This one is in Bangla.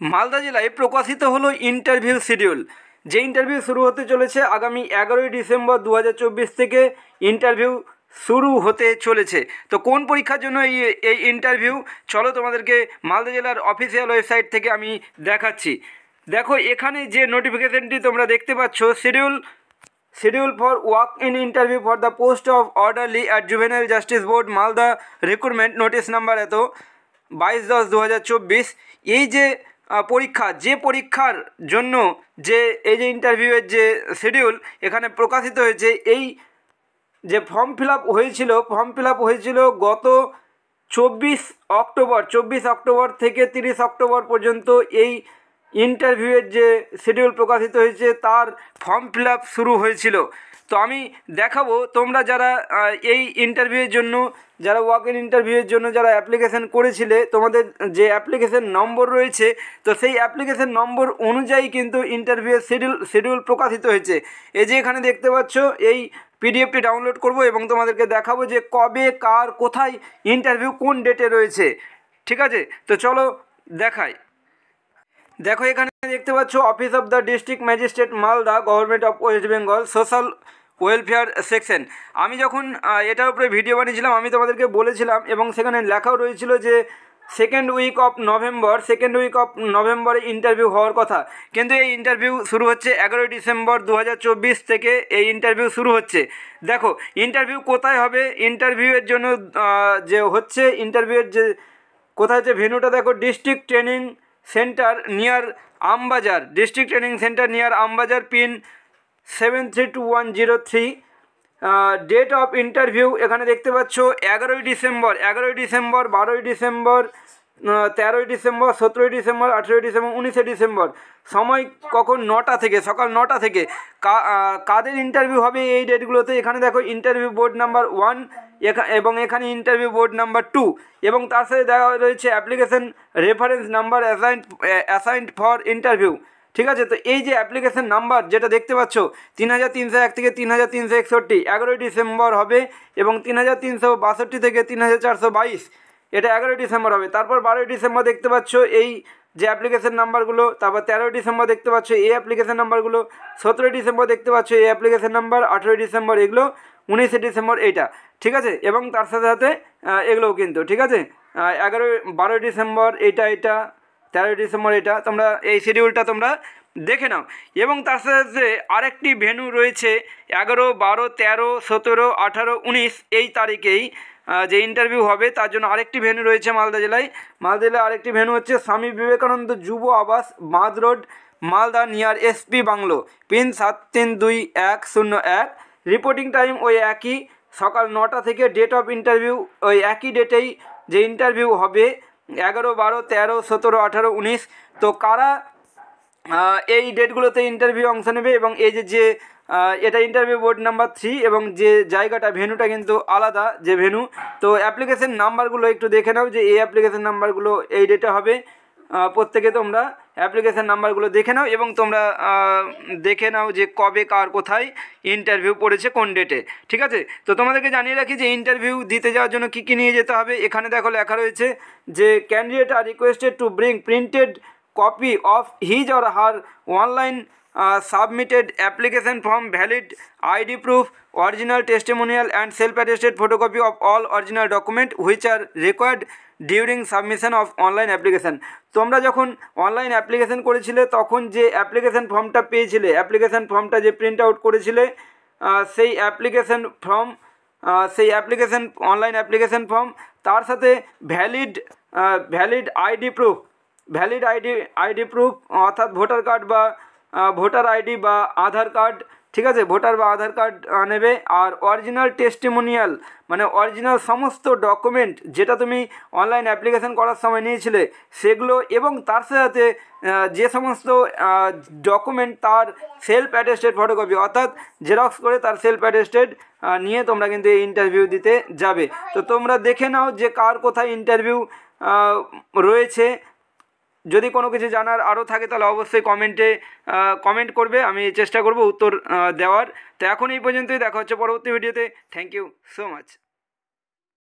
মালদা জেলায় প্রকাশিত হলো ইন্টারভিউ শিডিউল। যে ইন্টারভিউ শুরু হতে চলেছে আগামী 11ই ডিসেম্বর 2024 থেকে ইন্টারভিউ শুরু হতে চলেছে। তো কোন পরীক্ষার জন্য এই ইন্টারভিউ, চলো তোমাদেরকে মালদা জেলার অফিসিয়াল ওয়েবসাইট থেকে আমি দেখাচ্ছি। দেখো এখানে যে নোটিফিকেশনটি তোমরা দেখতে পাচ্ছ, schedule for walk in interview for the post of orderly at juvenile justice board Malda recruitment notice number 22/10/2024। এই যে পরীক্ষার জন্য এই যে ইন্টারভিউয়ের যে শিডিউল এখানে প্রকাশিত হয়েছে, এই যে ফর্ম ফিল আপ হয়েছিল গত 24 অক্টোবর থেকে 30 অক্টোবর পর্যন্ত এই ইন্টারভিউয়ের যে শিডিউল প্রকাশিত হয়েছে তার ফর্ম ফিল আপ শুরু হয়েছিল। তো আমি দেখাবো তোমরা যারা এই ইন্টারভিউয়ের জন্য, যারা ওয়াক ইন ইন্টারভিউয়ের জন্য যারা অ্যাপ্লিকেশন করেছিলে, তোমাদের যে অ্যাপ্লিকেশন নম্বর রয়েছে, তো সেই অ্যাপ্লিকেশন নম্বর অনুযায়ী কিন্তু ইন্টারভিউয়ের শিডিউল প্রকাশিত হয়েছে। এই যে এখানে দেখতে পাচ্ছ, এই পিডিএফটি ডাউনলোড করব এবং তোমাদেরকে দেখাবো যে কবে কার কোথায় ইন্টারভিউ কোন ডেটে রয়েছে। ঠিক আছে, তো চলো দেখাই। দেখো এখানে দেখতে পাচ্ছ office of the district magistrate Malda, government of West Bengal, social welfare section. আমি যখন এটার উপরে ভিডিও বানিয়েছিলাম আমি তোমাদেরকে বলেছিলাম এবং সেখানে লেখাও রয়েছিল যে সেকেন্ড উইক অফ নভেম্বরে ইন্টারভিউ হওয়ার কথা, কিন্তু এই ইন্টারভিউ শুরু হচ্ছে 11ই ডিসেম্বর 2024 থেকে এই ইন্টারভিউ শুরু হচ্ছে। দেখো ইন্টারভিউ কোথায় হবে, ইন্টারভিউয়ের জন্য ইন্টারভিউয়ের যে কোথায় হচ্ছে ভেন্যুটা দেখো, district training centre near Ambazar, pin 732103। Date of interview এখানে দেখতে পাচ্ছ 11ই ডিসেম্বর, 12ই ডিসেম্বর, 13ই ডিসেম্বর, 17ই ডিসেম্বর, 18ই ডিসেম্বর, 19শে ডিসেম্বর। সময় কখন? 9টা থেকে, সকাল 9টা থেকে। কাদের ইন্টারভিউ হবে এই ডেটগুলোতে? এখানে দেখো ইন্টারভিউ বোর্ড নাম্বার 1 এবং এখানে ইন্টারভিউ বোর্ড নাম্বার 2 এবং তার সাথে দেওয়া রয়েছে application reference number assigned for interview. ঠিক আছে, তো এই যে অ্যাপ্লিকেশন নাম্বার যেটা দেখতে পাচ্ছ 3301 থেকে 3361, 11ই ডিসেম্বর হবে, এবং 3362 থেকে 3422, এটা 11ই ডিসেম্বর হবে। তারপর 12ই ডিসেম্বর দেখতে পাচ্ছ এই যে অ্যাপ্লিকেশন নাম্বারগুলো, তারপর 13ই ডিসেম্বর দেখতে পাচ্ছ এই অ্যাপ্লিকেশন নাম্বারগুলো, 17ই ডিসেম্বর দেখতে পাচ্ছ এই অ্যাপ্লিকেশন নাম্বার, 18ই ডিসেম্বর এগুলো, 19শে ডিসেম্বর এইটা। ঠিক আছে, এবং তার সাথে সাথে এগুলোও কিন্তু ঠিক আছে। 12ই ডিসেম্বর এটা, 13ই ডিসেম্বর এটা, তোমরা এই শিডিউলটা তোমরা দেখে নাও। এবং তার সাথে সাথে আরেকটি ভেন্যু রয়েছে 11, 12, 13, 17, 18, 19 এই তারিখেই যে ইন্টারভিউ হবে তার জন্য আরেকটি ভেন্যু রয়েছে মালদা জেলায়। আরেকটি ভেন্যু হচ্ছে স্বামী বিবেকানন্দ যুব আবাস, বাঁধ road, Malda, near SP bungalow, pin 732101। Reporting time ওই একই, সকাল 9টা থেকে। ডেট অফ ইন্টারভিউ ওই একই ডেটেই যে ইন্টারভিউ হবে, 11, 12, 13, 17, 18, 19। তো কারা এই ডেটগুলোতে ইন্টারভিউ অংশ নেবে, এবং এই যে এটা ইন্টারভিউ বোর্ড নাম্বার 3 এবং যে জায়গাটা ভেন্যুটা কিন্তু আলাদা যে ভেন্যু। তো অ্যাপ্লিকেশন নাম্বারগুলো একটু দেখে নাও যে এই অ্যাপ্লিকেশন নাম্বারগুলো এই ডেটে হবে। প্রত্যেকে তোমরা অ্যাপ্লিকেশন নাম্বারগুলো দেখে নাও এবং তোমরা দেখে নাও যে কবে কার কোথায় ইন্টারভিউ পড়েছে কোন ডেটে। ঠিক আছে, তো তোমাদেরকে জানিয়ে রাখি যে ইন্টারভিউ দিতে যাওয়ার জন্য কী কী নিয়ে যেতে হবে। এখানে দেখো লেখা রয়েছে যে candidate are requested to bring printed copy of his or her online submitted application form, valid ID proof, original testimonial and self-attested photocopy of all original document which are required during submission of online application। তোমরা যখন অনলাইন অ্যাপ্লিকেশন করেছিলে তখন যে অ্যাপ্লিকেশন ফর্মটা পেয়েছিলে, অ্যাপ্লিকেশন ফর্মটা যে প্রিন্ট আউট করেছিলে, সেই অ্যাপ্লিকেশন অনলাইন অ্যাপ্লিকেশন ফর্ম, তার সাথে ভ্যালিড আইডি প্রুফ অর্থাৎ ভোটার কার্ড বা ভোটার আইডি বা আধার কার্ড। ঠিক আছে, ভোটার বা আধার কার্ড নেবে। আর অরিজিনাল টেস্টিমোনিয়াল মানে অরিজিনাল সমস্ত ডকুমেন্ট যেটা তুমি অনলাইন অ্যাপ্লিকেশন করার সময় নিয়েছিলে সেগুলো, এবং তার সাথে যে সমস্ত ডকুমেন্ট তার সেলফ অ্যাটেস্টেড ফটোকপি অর্থাৎ জেরক্স করে তার সেলফ অ্যাটেস্টেড নিয়ে তোমরা কিন্তু এই ইন্টারভিউ দিতে যাবে। তো তোমরা দেখে নাও যে কার কোথায় ইন্টারভিউ রয়েছে। যদি কোনো কিছু জানার আরও থাকে তাহলে অবশ্যই কমেন্ট করবে, আমি চেষ্টা করব উত্তর দেওয়ার। তো এখন এই পর্যন্তই, দেখা হচ্ছে পরবর্তী ভিডিওতে। Thank you so much.